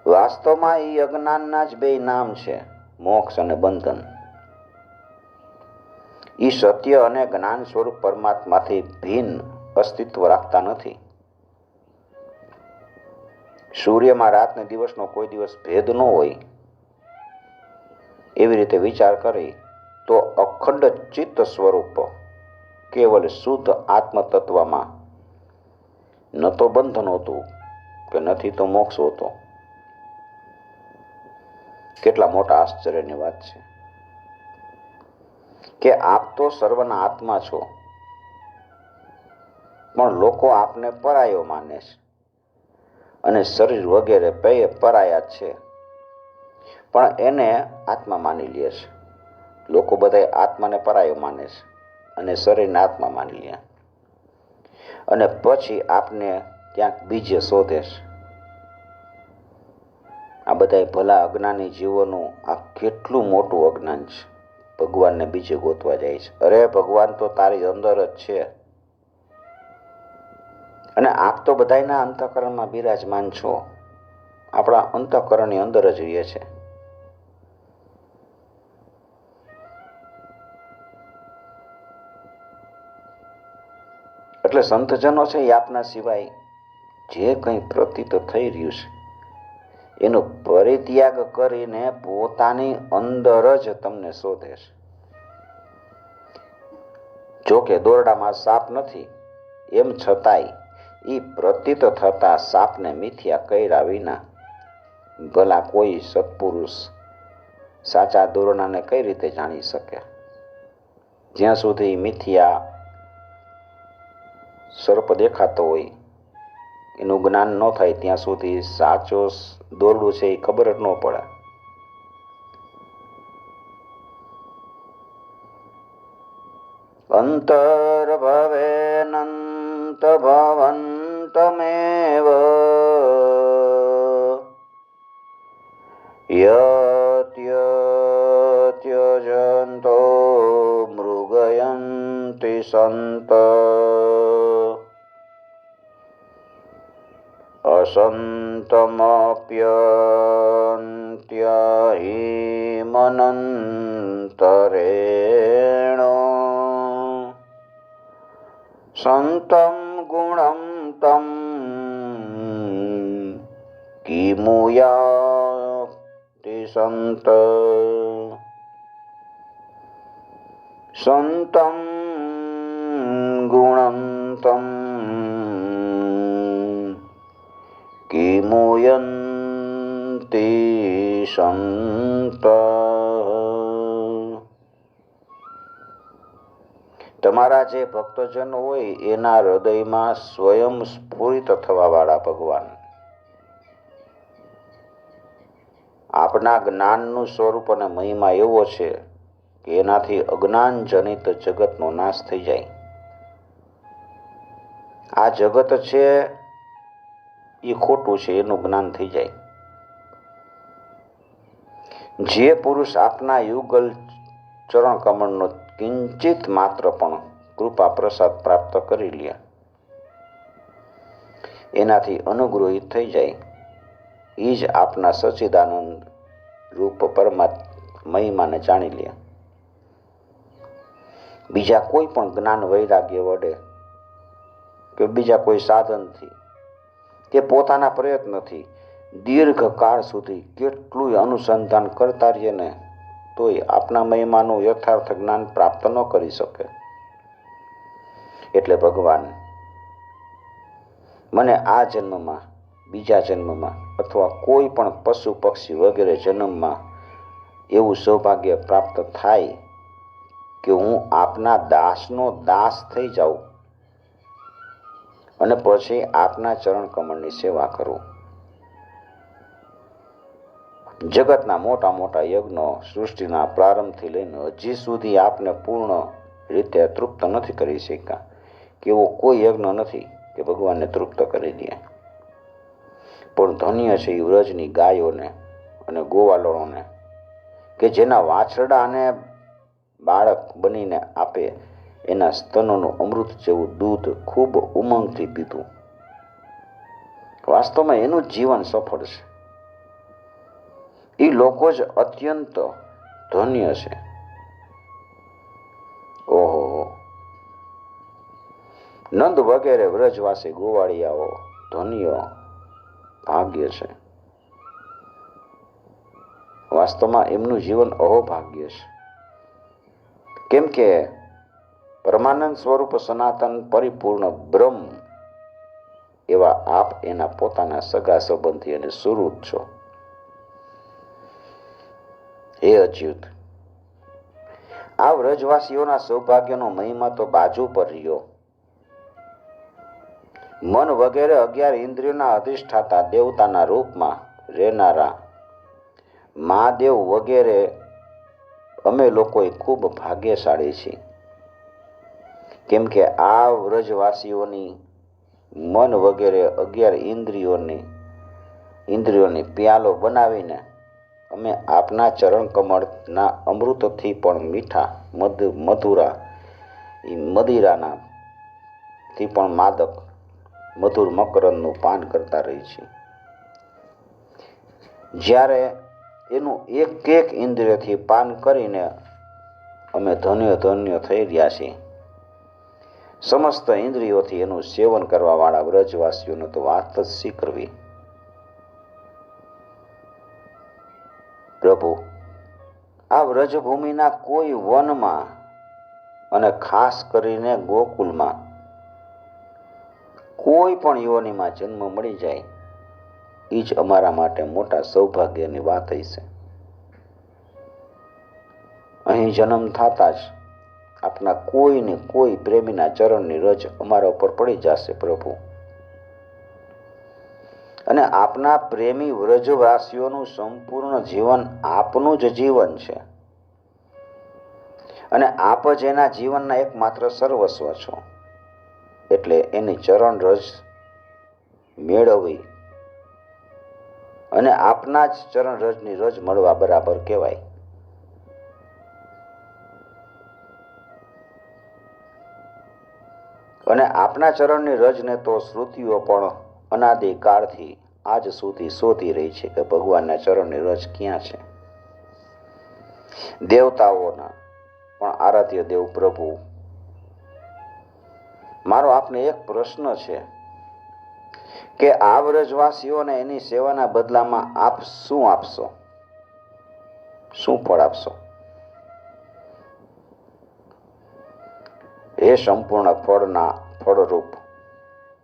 વાસ્તવમાં એ અજ્ઞાનના જ બે નામ છે, મોક્ષ અને બંધન. એ સત્ય અને જ્ઞાન સ્વરૂપ પરમાત્માથી ભિન્ન અસ્તિત્વ રાખતા નથી. સૂર્યમાં રાત ને દિવસનો કોઈ દિવસ ભેદ ન હોય એવી રીતે વિચાર કરી તો અખંડ ચિત્ત સ્વરૂપ કેવલ શુદ્ધ આત્મ તત્વમાં ન તો બંધન હોતું કે નથી તો મોક્ષ હોતો. કેટલા મોટા આશ્ચર્યની વાત છે કે આપ તો સર્વના આત્મા છો, પણ લોકો આપને પરાયો માને છે અને શરીર વગેરે બે પરાયા છે, પણ એને આત્મા માની લે છે. લોકો બધા આત્માને પરાયો માને છે અને શરીરને આત્મા માની લે, અને પછી આપને ક્યાંક બીજે શોધે છે. આ બધા ભલા અજ્ઞાની જીવોનું આ કેટલું મોટું અજ્ઞાન છે. ભગવાનને બીજે ગોતવા જાય છે. અરે ભગવાન તો તારી અંદર જ છે, અને આપ તો બધાના અંતઃકરણમાં બિરાજમાન છો. આપણા અંતઃકરણની અંદર જ રહીએ છે. એટલે સંતજનો છે એ આપના સિવાય જે કંઈ પ્રતીત થઈ રહ્યું છે એનો પરિત્યાગ કરીને પોતાની અંદર જ તમને શોધે છે. જોકે દોરડામાં સાપ નથી, એમ છતાંય એ પ્રતીત થતા સાપને મિથ્યા કર્યા વિના ભલા કોઈ સત્પુરુષ સાચા દોરડાને કઈ રીતે જાણી શકે? જ્યાં સુધી મિથ્યા સર્પ દેખાતો હોય એનું જ્ઞાન ન થાય ત્યાં સુધી સાચો દોરડું છે એ ખબર જ ન પડે. અંતર્ભવેનંત ભવંતમેવ યત્યજંતો મૃગયંતિ સંત અસંતમપ્યન્ત્યહિ મનંતરેણ સંતમ ગુણમ તમ કિમુયાતિ સંત સંતમ ગુણમ તમ વિમુયન્તિ સંતઃ. તમારા જે ભક્તજનો હોય એના હૃદયમાં સ્વયં સ્ફુરિત થવા વાળા ભગવાન આપના જ્ઞાનનું સ્વરૂપ અને મહિમા એવો છે કે એનાથી અજ્ઞાન જનિત જગતનો નાશ થઈ જાય. આ જગત છે એ ખોટું છે એનું જ્ઞાન થઈ જાય. જે પુરુષ આપના યુગલ ચરણ કમળનો કિંચિત માત્ર પણ કૃપા પ્રસાદ પ્રાપ્ત કરી લે એનાથી અનુગ્રહિત થઈ જાય એ જ આપના સચ્ચિદાનંદ રૂપ પરમાત્મા મહિમાને જાણી લે. બીજા કોઈ પણ જ્ઞાન વૈરાગ્ય વડે કે બીજા કોઈ સાધનથી કે પોતાના પ્રયત્નથી દીર્ઘ કાળ સુધી કેટલું અનુસંધાન કરતા રહીએ ને તોય આપના મહિમાનું યથાર્થ જ્ઞાન પ્રાપ્ત ન કરી શકે. એટલે ભગવાન મને આ જન્મમાં, બીજા જન્મમાં અથવા કોઈ પણ પશુ પક્ષી વગેરે જન્મમાં એવું સૌભાગ્ય પ્રાપ્ત થાય કે હું આપના દાસનો દાસ થઈ જાઉં અને પછી આપના ચરણ કમળની સેવા કરું. જગતના મોટા મોટા યજ્ઞો સૃષ્ટિના પ્રારંભથી લઈને હજી સુધી આપને પૂર્ણ રીતે તૃપ્ત નથી કરી શક્યા કે એવો કોઈ યજ્ઞ નથી કે ભગવાનને તૃપ્ત કરી દે. પણ ધન્ય છે એ વ્રજની ગાયોને અને ગોવાલોને કે જેના વાછરડા અને બાળક બનીને આપે એના સ્તનોનું અમૃત જેવું દૂધ ખૂબ ઉમંગથી પીધું. વાસ્તવમાં એનું જીવન સફળ છે. એ લોકો જ અત્યંત ધન્ય છે. ઓહો, નંદ વગેરે વ્રજવાસી ગોવાળિયાઓ ધન્ય ભાગ્ય છે. વાસ્તવમાં એમનું જીવન અહોભાગ્ય છે. કેમ કે પરમાનંદ સ્વરૂપ સનાતન પરિપૂર્ણ બ્રહ્મ એવા આપ એના પોતાના સગા સંબંધી અને સુહૃદ છો. હે અચ્યુત, આ વ્રજવાસીઓના સૌભાગ્યનો મહિમા તો બાજુ પર રહ્યો. મન વગેરે 11 ઇન્દ્રિયોના અધિષ્ઠાતા દેવતાના રૂપમાં રહેનારા મહાદેવ વગેરે અમે લોકો ખૂબ ભાગ્યશાળી છીએ. કેમ કે આ વ્રજવાસીઓની મન વગેરે 11 ઇન્દ્રિયોની પ્યાલો બનાવીને અમે આપના ચરણ કમળના અમૃતથી પણ મીઠા મધુરા મદિરાના થી પણ માદક મધુર મકરંદનું પાન કરતા રહી છીએ. જ્યારે એનું એક એક ઇન્દ્રિયથી પાન કરીને અમે ધન્ય ધન્ય થઈ રહ્યા છીએ. સમસ્ત ઇન્દ્રિયોથી એનું સેવન કરવા વાળા વ્રજવાસીઓને તો વાત જ શી કરવી. પ્રભુ, આ વ્રજભૂમિના કોઈ વનમાં અને ખાસ કરીને ગોકુલમાં કોઈ પણ યોનિમાં જન્મ મળી જાય એ જ અમારા માટે મોટા સૌભાગ્યની વાત છે. અહીં જન્મ થતા જ આપના કોઈને કોઈ પ્રેમીના ચરણની રજ અમારા ઉપર પડી જશે પ્રભુ. અને આપના પ્રેમી વ્રજવાસીઓનું સંપૂર્ણ જીવન આપનું જ જીવન છે અને આપ જ એના જીવનના એકમાત્ર સર્વસ્વ છો. એટલે એની ચરણ રજ મેળવવી અને આપના જ ચરણ રજની રજ મળવા બરાબર કહેવાય. અને આપના ચરણની રજને તો શ્રુતિઓ પણ અનાદિકાળથી આજ સુધી શોધી રહી છે કે ભગવાનના ચરણની રજ ક્યાં છે. દેવતાઓના પણ આરાધ્ય દેવ પ્રભુ, મારો આપને એક પ્રશ્ન છે કે આ વ્રજવાસીઓને એની સેવાના બદલામાં આપ શું આપશો? શું ફળ આપશો? એ સંપૂર્ણ ફળના ફળરૂપ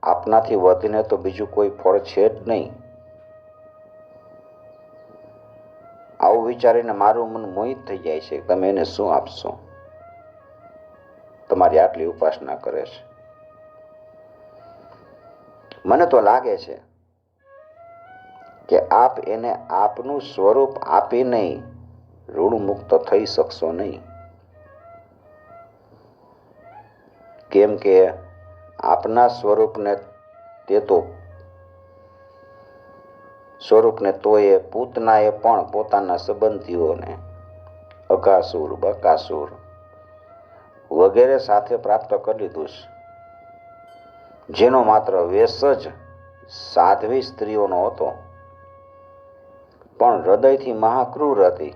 આપનાથી વધીને તો બીજું કોઈ ફળ છે જ નહીં. વિચારીને મારું મન મોહિત થઈ જાય છે. તમે એને શું આપશો? તમારી આટલી ઉપાસના કરે છે. મને તો લાગે છે કે આપ એને આપનું સ્વરૂપ આપી નહીં ઋણમુક્ત થઈ શકશો નહીં. કેમ કે આપના સ્વરૂપને તો એ પૂતનાએ પણ પોતાના સંબંધીઓને અઘાસુર, બકાસુર વગેરે સાથે પ્રાપ્ત કરી લીધું છે. જેનો માત્ર વેશ જ સાધ્વી સ્ત્રીઓનો હતો, પણ હૃદયથી મહાક્રૂર હતી.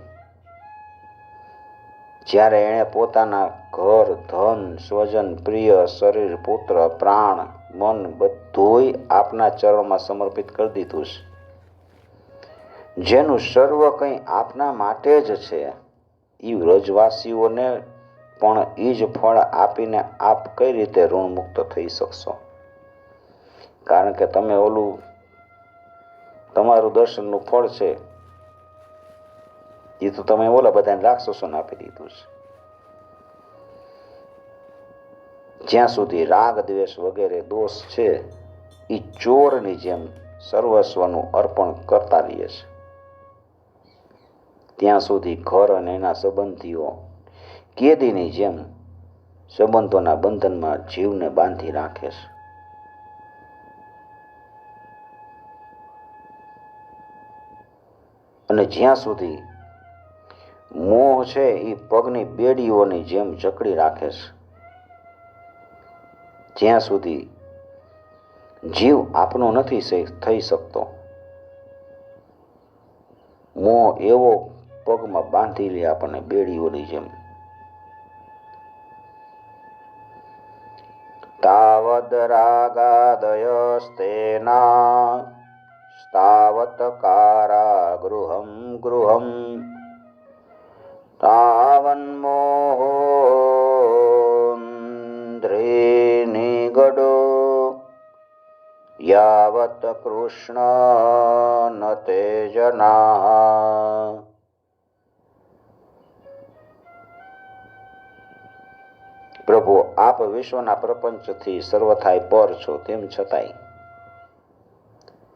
જ્યારે એણે પોતાના ઘર, ધન, સ્વજન, પ્રિય, શરીર, પુત્ર, પ્રાણ, મન બધુંય આપના ચરણમાં સમર્પિત કરી દીધું છે, જેનું સર્વ કંઈ આપના માટે જ છે, એ વ્રજવાસીઓને પણ એ જ ફળ આપીને આપ કઈ રીતે ઋણમુક્ત થઈ શકશો? કારણ કે તમે તમારું દર્શનનું ફળ છે એ તો તમે બધાને રાક્ષસોને આપી દીધું છે. જ્યાં સુધી રાગ, દ્વેષ વગેરે દોષ છે એ ચોરની જેમ સર્વસ્વનું અર્પણ કરતા રહીએ છે, ત્યાં સુધી ઘર અને એના સંબંધીઓ કેદીની જેમ સંબંધોના બંધનમાં જીવને બાંધી રાખે છે. અને જ્યાં સુધી મોહ છે એ પગની બેડીઓની જેમ જકડી રાખે છે, જ્યાં સુધી જીવ આપનો નથી થઈ શકતો. મોહ એવો પગમાં બાંધી લે આપણને બેડીઓની જેમ. તાવદ રાગાદયસ્તેના તાવત કારાગૃહં ગૃહં તાવન મોહોન્દ્રે નિગડો યાવત કૃષ્ણ ન તે જનાઃ. પ્રભુ, આપ વિશ્વના પ્રપંચથી સર્વથાય પર છો, તેમ છતાંય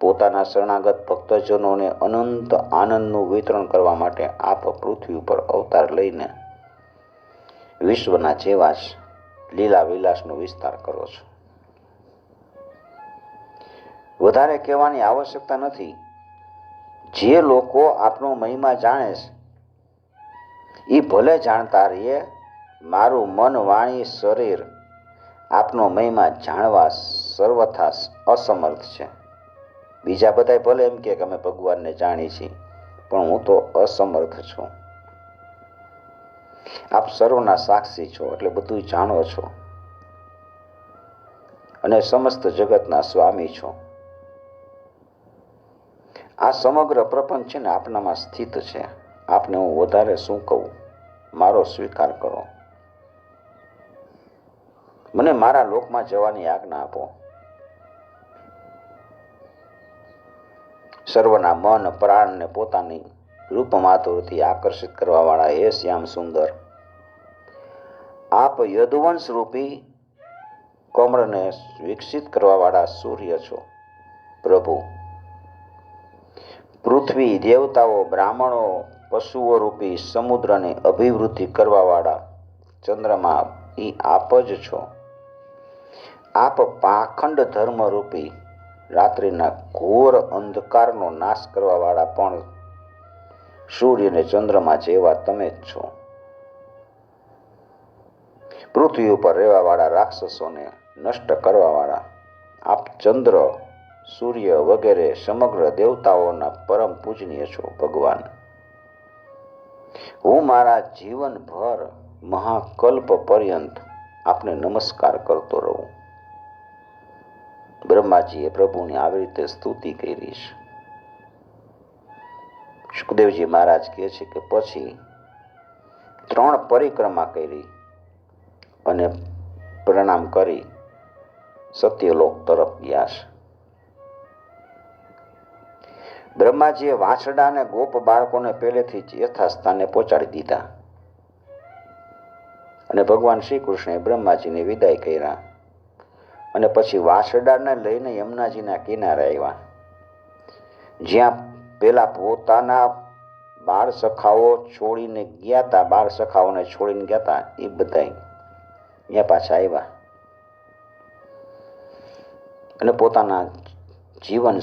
પોતાના શરણાગત ભક્તજનોને અનંત આનંદનું વિતરણ કરવા માટે આપ પૃથ્વી ઉપર અવતાર લઈને વિશ્વના જેવા જ લીલા વિલાસનો વિસ્તાર કરો છો. વધારે કહેવાની આવશ્યકતા નથી. જે લોકો આપનો મહિમા જાણે છે એ ભલે જાણતા રહીએ, મારું મન, વાણી, શરીર આપનો મહિમા જાણવા સર્વથા અસમર્થ છે. બીજા બધા ભલે એમ કે અમે ભગવાનને જાણી છીએ, પણ હું તો અસમર્થ છું. આપ સર્વના સાક્ષી છો, એટલે બધું જાણો છો અને સમસ્ત જગતના સ્વામી છો. આ સમગ્ર પ્રપંચ છે ને આપનામાં સ્થિત છે. આપને હું વધારે શું કહું? મારો સ્વીકાર કરો. મને મારા લોકમાં જવાની આજ્ઞા આપો. સર્વના મન, પ્રાણને પોતાની રૂપમાધુરથી આકર્ષિત કરવા વાળા હે શ્યામ સુંદર, આપ યદુવંશ રૂપી કમળને વિકસિત કરવા વાળા સૂર્ય છો. પ્રભુ, પૃથ્વી, દેવતાઓ, બ્રાહ્મણો, પશુઓ રૂપી સમુદ્રને અભિવૃદ્ધિ કરવા વાળા ચંદ્રમા એ આપ જ છો. આપ પાખંડ ધર્મ રૂપી રાત્રિના ઘોર અંધકારનો નાશ કરવા વાળા પણ સૂર્ય અને ચંદ્રમા જેવા તમે જ છો. પૃથ્વી ઉપર રહેવા વાળા રાક્ષસોને નષ્ટ કરવા વાળા આપ ચંદ્ર, સૂર્ય વગેરે સમગ્ર દેવતાઓના પરમ પૂજનીય છો. ભગવાન, હું મારા જીવનભર મહાકલ્પ પર્યંત આપને નમસ્કાર કરતો રહું. બ્રહ્માજીએ પ્રભુની આવી રીતે સ્તુતિ કરી છે. સુખદેવજી મહારાજ કહે છે કે પછી 3 પરિક્રમા કરી અને પ્રણામ કરી સત્યલોક તરફ ગયા છે. બ્રહ્માજીએ વાછરડા અને ગોપ બાળકોને પહેલેથી જ યથાસ્થાને પહોંચાડી દીધા અને ભગવાન શ્રી કૃષ્ણએ બ્રહ્માજીને વિદાય કર્યા અને પછી વાછરડાને લઈને યમુનાજીના કિનારે આવ્યા, જ્યાં પેલા પોતાના બાળ સખાઓ છોડીને ગયા હતા, બાળ સખાઓને છોડીને ગયા હતા, એ બધા અહીંયા પાછા આવ્યા અને પોતાના જીવન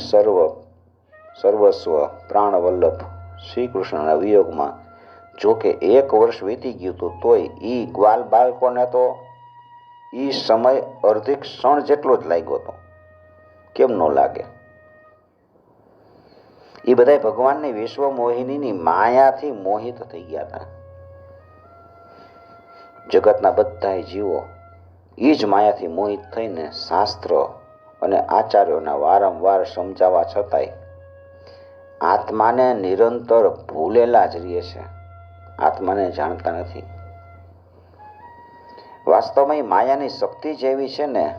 સર્વસ્વ પ્રાણવલ્લભ શ્રી કૃષ્ણના વિયોગમાં જોકે 1 વર્ષ વીતી ગયું હતું, તોય ઈ ગ્વાલ બાળકોને તો ઈ સમય અડધી ક્ષણ જેટલો જ લાગ્યો હતો. કેમ ન લાગે? એ બધા ભગવાનની વિશ્વ મોહિનીની માયાથી મોહિત થઈ ગયા હતા. જગતના બધા જીવો એ જ માયાથી મોહિત થઈને શાસ્ત્ર અને આચાર્યોના વારંવાર સમજાવવા છતાંય આત્માને નિરંતર ભૂલેલા જ રહે છે, આત્માને જાણતા નથી. વાસ્તવમાં માયાની શક્તિ જેવી છે ને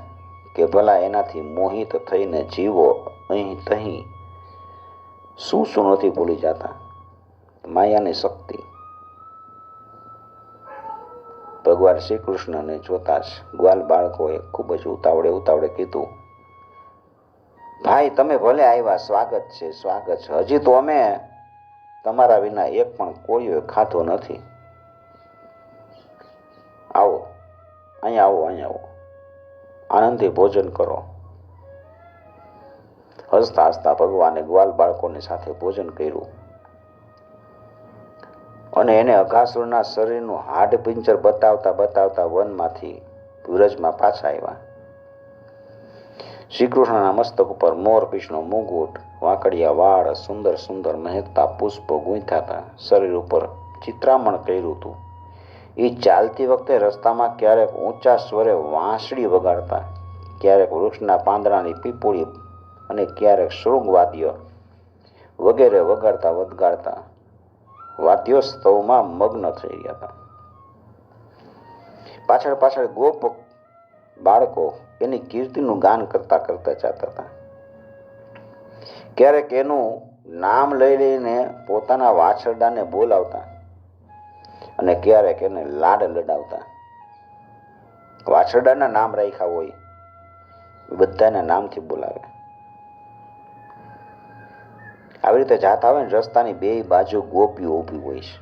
કે ભલા એનાથી મોહિત થઈને જીવો અહીં તહીં શું નથી ભૂલી જતા. માયાની શક્તિ. ભગવાન શ્રી કૃષ્ણને જોતા જ ગ્વાલ બાળકોએ ખૂબ જ ઉતાવળે કીધું, ભાઈ તમે ભલે આવ્યા, સ્વાગત છે, સ્વાગત છે. હજી તો અમે તમારા વિના એક પણ કોળિયો ખાધો નથી. આવો, અહીંયા આવો, આનંદથી ભોજન કરો. હસતા હસતા ભગવાને ગ્વાલ બાળકોની સાથે ભોજન કર્યું અને એને અઘાસુરના શરીરનું હાડ પિંજર બતાવતા વનમાંથી વ્રજમાં પાછા આવ્યા. શ્રી કૃષ્ણના મસ્તક ઉપર મોરપીંછનો મુગુટ, વાંકડિયા વાળ, સુંદર સુંદર મહેકતા પુષ્પો ગૂંથ્યા હતા. શરીર ઉપર ચિત્રામણ કર્યું હતું. એ ચાલતી વખતે રસ્તામાં ક્યારેક ઊંચા સ્વરે વાંસળી વગાડતા, ક્યારેક વૃક્ષના પાંદડાની પીપુળી અને ક્યારેક શૃંગવાદ્ય વગેરે વગાડતા વાદ્યોત્સવમાં મગ્ન થઈ ગયા હતા. પાછળ ગોપ બાળકો એની કીર્તિનું ગાન કરતા જતા હતા. ક્યારેક એનું નામ લઈ લઈને પોતાના વાછરડાને બોલાવતા અને ક્યારેક એને લાડ લડાવતા. વાછરડાના નામ રાખ્યા હોય, બધાને નામથી બોલાવે. આવી રીતે જાતા હોય ને રસ્તાની 2 બાજુ ગોપીઓ ઊભી હોય છે.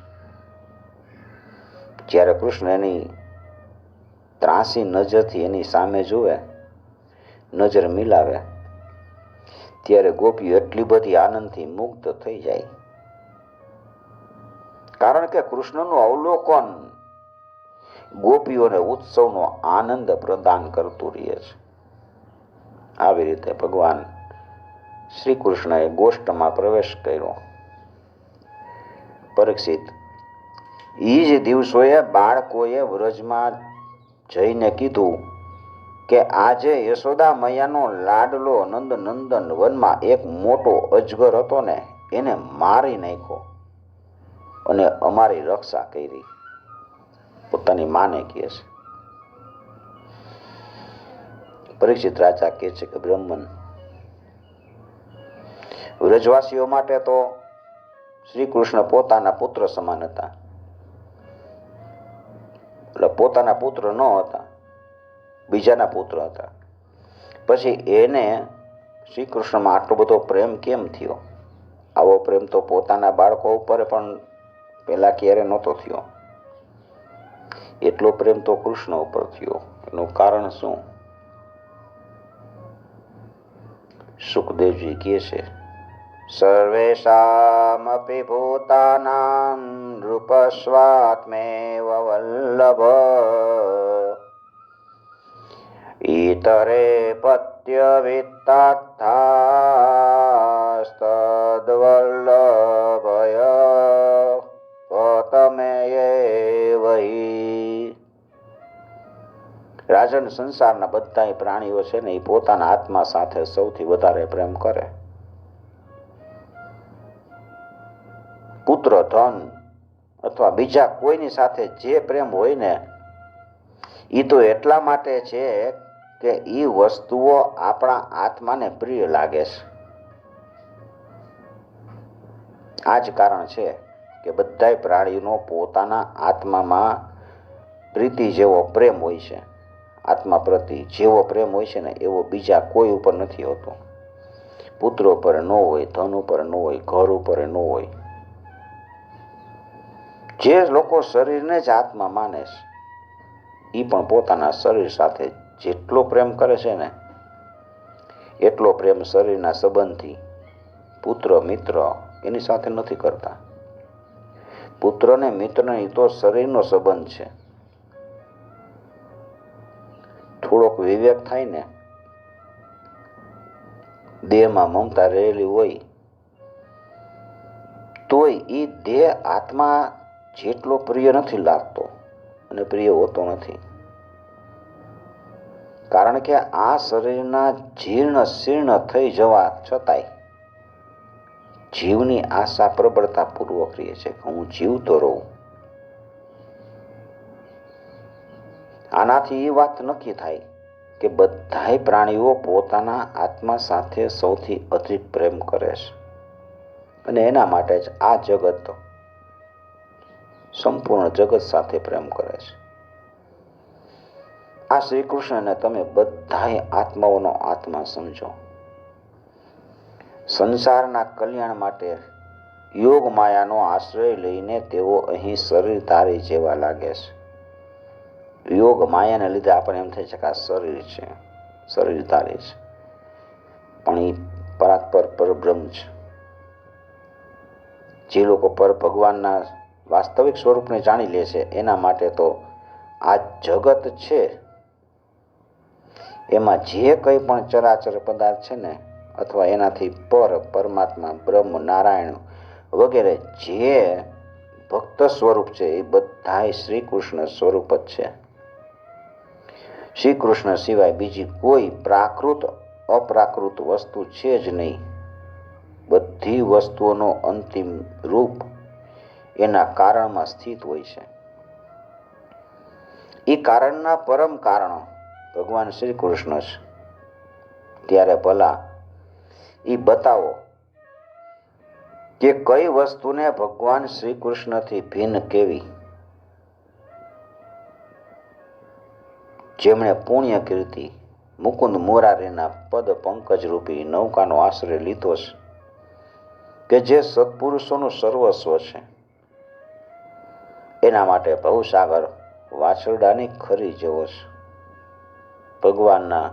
જ્યારે કૃષ્ણ એની ત્રાસી નજરથી એની સામે જુએ, નજર મિલાવે, ત્યારે ગોપીઓ એટલી બધી આનંદથી મુગ્ધ થઈ જાય, કારણ કે કૃષ્ણનું અવલોકન ગોપીઓને ઉત્સવનો આનંદ પ્રદાન કરતું રહે છે. આવી રીતે ભગવાન શ્રી કૃષ્ણએ ગોષ્ઠમાં પ્રવેશ કર્યો. પરીક્ષિત, એ જ દિવસોએ બાળકોએ વ્રજમાં જઈને કીધું કે આજે યશોદા મૈયાનો લાડલો નંદનંદન વનમાં એક મોટો અજગર હતો ને, એને મારી નાખ્યો અને અમારી રક્ષા કરી. પોતાની માને કહે છે. પરીક્ષિત રાજા કહે છે કે બ્રહ્મન, વ્રજવાસીઓ માટે તો શ્રી કૃષ્ણ પોતાના પુત્ર સમાન હતા. એટલે પોતાના પુત્ર ન હતા, બીજાના પુત્ર હતા. પછી એને શ્રી કૃષ્ણમાં આટલો બધો પ્રેમ કેમ થયો? આવો પ્રેમ તો પોતાના બાળકો ઉપર પણ પહેલા ક્યારે નહોતો થયો. એટલો પ્રેમ તો કૃષ્ણ ઉપર થયો. એનું કારણ શું? સુખદેવજી કહે છે, સર્વેષામપી ભૂતાનાં નૃપસ્વાત્મેવ વલ્લભ ઈતરે પત્યવિત્તાસ્થાસ્તદ્વલ્લભય પતમેયેવહિ. રાજન સંસારના બધા પ્રાણીઓ છે ને, એ પોતાના આત્મા સાથે સૌથી વધારે પ્રેમ કરે. પુત્ર, ધન અથવા બીજા કોઈની સાથે જે પ્રેમ હોય ને, એ તો એટલા માટે છે કે એ વસ્તુઓ આપણા આત્માને પ્રિય લાગે છે. આ જ કારણ છે કે બધાય પ્રાણીનો પોતાના આત્મામાં પ્રીતિ જેવો પ્રેમ હોય છે. આત્મા પ્રતિ જેવો પ્રેમ હોય છે ને એવો બીજા કોઈ ઉપર નથી હોતો. પુત્ર ઉપર ન હોય, ધન ઉપર ન હોય, ઘર ઉપર ન હોય. જે લોકો શરીરને જ આત્મા માને છે એ પણ પોતાના શરીર સાથે જેટલો પ્રેમ કરે છે ને એટલો પ્રેમ શરીરના સંબંધથી, પુત્ર મિત્ર એની સાથે નથી કરતા. પુત્ર ને મિત્ર ને તો શરીરનો સંબંધ છે. થોડોક વિવેક થાય ને, દેહમાં મમતા રહેલી હોય તોય એ દેહ આત્મા જેટલો પ્રિય નથી લાગતો અને પ્રિય હોતો નથી. કારણ કે આ શરીરના જીર્ણ શીર્ણ થઈ જવા છતાંય જીવની આશા પ્રબળતા પૂર્વક રહે છે કે હું જીવતો રહું. આનાથી એ વાત નક્કી થાય કે બધાય પ્રાણીઓ પોતાના આત્મા સાથે સૌથી અધિક પ્રેમ કરે છે અને એના માટે જ આ જગત સંપૂર્ણ જગત સાથે પ્રેમ કરે છે. આ શ્રી કૃષ્ણને તમે બધાય આત્માઓનો આત્મા સમજો. સંસારના કલ્યાણ માટે યોગ માયાનો આશ્રય લઈને તેઓ અહીં શરીરધારી જેવા લાગે છે. યોગ માયાને લીધે આપણને એમ થાય છે કે આ શરીર છે, શરીરધારી છે, પણ એ પરાત્પર પરબ્રહ્મ છે. જે લોકો પર ભગવાનના વાસ્તવિક સ્વરૂપને જાણી લે છે એના માટે તો આ જગત છે એમાં જે કંઈ પણ ચરાચર પદાર્થ છે ને અથવા એનાથી પર પરમાત્મા બ્રહ્મ નારાયણ વગેરે જે ભક્ત સ્વરૂપ છે એ બધાય શ્રી કૃષ્ણ સ્વરૂપ જ છે. શ્રી કૃષ્ણ સિવાય બીજી કોઈ પ્રાકૃત અપ્રાકૃત વસ્તુ છે જ નહીં. બધી વસ્તુઓનો અંતિમ રૂપ એના કારણમાં સ્થિત હોય છે. એ કારણના પરમ કારણ ભગવાન શ્રી કૃષ્ણ છે. ત્યારે ભલા એ બતાવો કે કઈ વસ્તુને ભગવાન શ્રી કૃષ્ણથી ભિન્ન કેવી. જેમણે પુણ્ય કીર્તિ મુકુંદ મોરારીના પદ પંકજ રૂપી નૌકાનો આશ્રય લીધો છે કે જે સત્પુરુષોનું સર્વસ્વ છે, એના માટે ભવસાગર વાછરડાની ખરી જેવો છે. ભગવાનના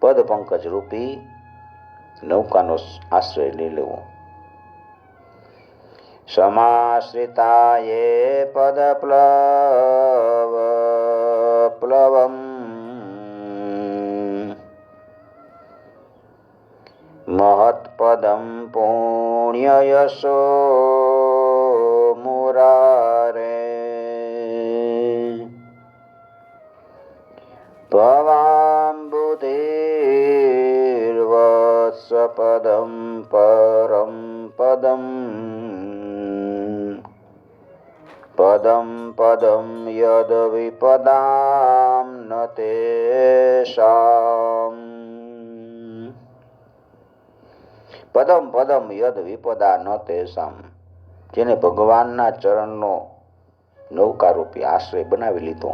પદ પંકજ રૂપી નૌકાનો આશ્રય લઈ લેવો. સમાશ્રિતાયે પદ પ્લવમ મહત્પદમ પુણ્ય યશો મુરારે ભવાંબુધિર્વત્સપદમ પરમ પદમ પદમ પદમ યદ વિપદામ ન તેષામ પદમ પદમ યદ વિપદા ન તેષામ. જેને ભગવાનના ચરણનો નૌકારૂપી આશ્રય બનાવી લીધો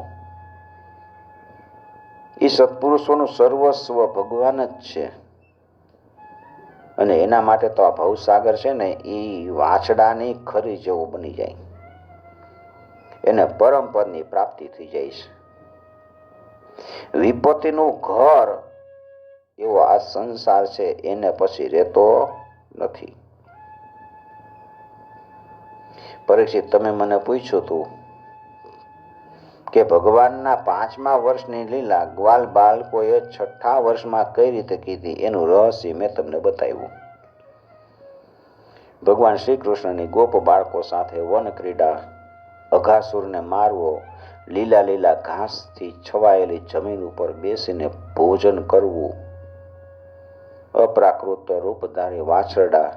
એ સત્પુરુષોનું સર્વસ્વ ભગવાન જ છે. અને એના માટે તો આ ભવસાગર છે ને એ વાછડાની ખરી જેવું બની જાય, એને પરમ પદની પ્રાપ્તિ થઈ જાય છે. વિપત્તિનું ઘર એવો આ સંસાર છે એને પછી રહેતો નથી. પરીક્ષિત, તમે મને પૂછ્યું હતું કે ભગવાનના 5મા વર્ષની લીલા ગ્વાલ બાળકોએ 6ઠા વર્ષમાં કઈ રીતે કીધી, એનું રહસ્ય મેં તમને બતાવ્યું. ભગવાન શ્રી કૃષ્ણની ગોપ બાળકો સાથે વન ક્રીડા, અઘાસુરને મારવો, લીલા લીલા ઘાસથી છવાયેલી જમીન ઉપર બેસીને ભોજન કરવું, અપ્રાકૃત રૂપધારી વાછરડા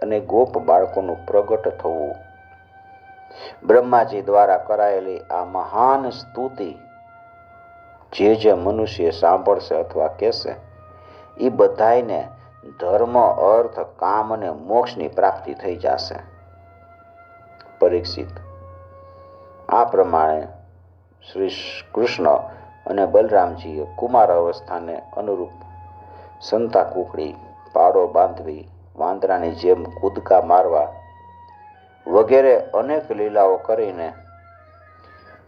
અને ગોપ બાળકોનું પ્રગટ થવું, બ્રહ્માજી દ્વારા કરાયેલી આ મહાન સ્તુતિ જે મનુષ્ય સાંભળશે અથવા કહેશે એ બધાયને ધર્મ, અર્થ, કામ અને મોક્ષની પ્રાપ્તિ થઈ જશે. પરીક્ષિત, આ પ્રમાણે શ્રી કૃષ્ણ અને બલરામજીએ કુમાર અવસ્થાને અનુરૂપ સંતા કુકડી, પાડો બાંધવી, વાંદરાની જેમ કૂદકા મારવા વગેરે અનેક લીલાઓ કરીને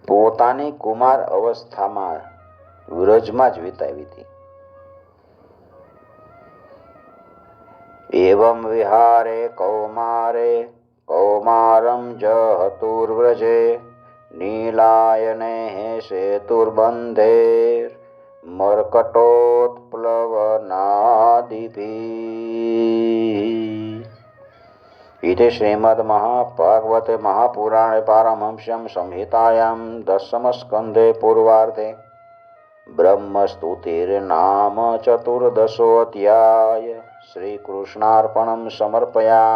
પોતાની કુમાર અવસ્થામાં વ્રજમાં જ વિતાવી હતી. એવમ વિહારે કૌમારે કૌમારમ જહતુર્વ્રજે નીલાયને સેતુર્બંધે મર્કટોત્પ્લવનાદિભિ. इति श्रीमद्महाभागवते महापुराणे पारमहंस्यां संहितायां दशमस्कन्धे पूर्वार्धे ब्रह्मस्तुतिर्नाम चतुर्दशोऽध्याय. श्रीकृष्णार्पणं समर्पयामि.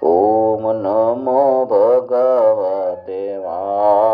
ॐ नमो भगवते वासुदेवाय.